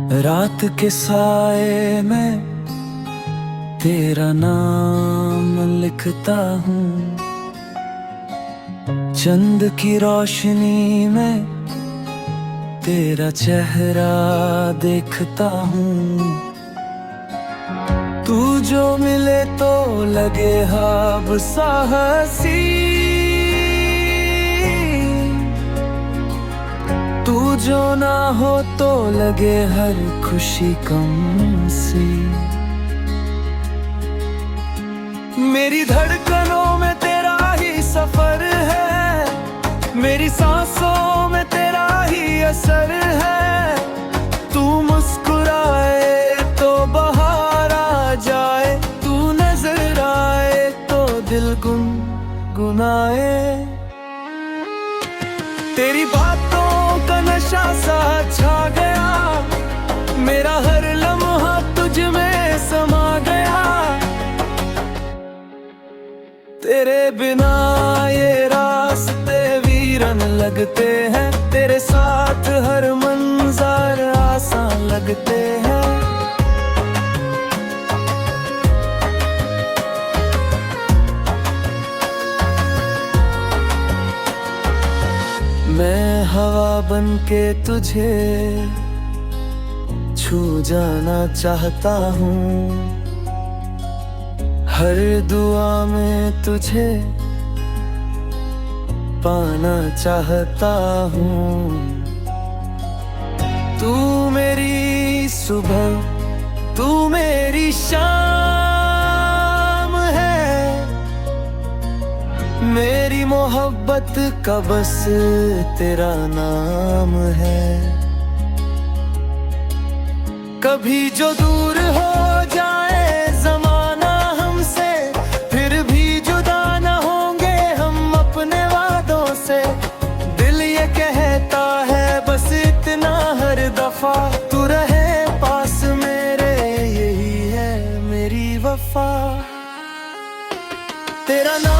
रात के साए में तेरा नाम लिखता हूँ, चंद की रोशनी में तेरा चेहरा देखता हूँ। तू जो मिले तो लगे हब साहसी, तू जो ना हो तो लगे हर खुशी कम सी। मेरी धड़कनों में तेरा ही सफर है, मेरी सांसों में तेरा ही असर है। तू मुस्कुराए तो बहार आ जाए, तू नजर आए तो दिल गुनगुनाए। तेरी बातों का नशा सा छा गया, मेरा हर लम्हा तुझ में समा गया। तेरे बिना ये रास्ते वीरन लगते हैं, तेरे साथ हर मंज़र आसान लगते हैं। मैं हवा बन के तुझे छू जाना चाहता हूँ, हर दुआ में तुझे पाना चाहता हूँ। तू मेरी सुबह, तू मेरी शाम है, मेरी मोहब्बत का बस तेरा नाम है। कभी जो दूर हो जाए ज़माना हमसे, फिर भी जुदा न होंगे हम अपने वादों से। दिल ये कहता है बस इतना हर दफा, तू रहे पास मेरे, यही है मेरी वफा। तेरा नाम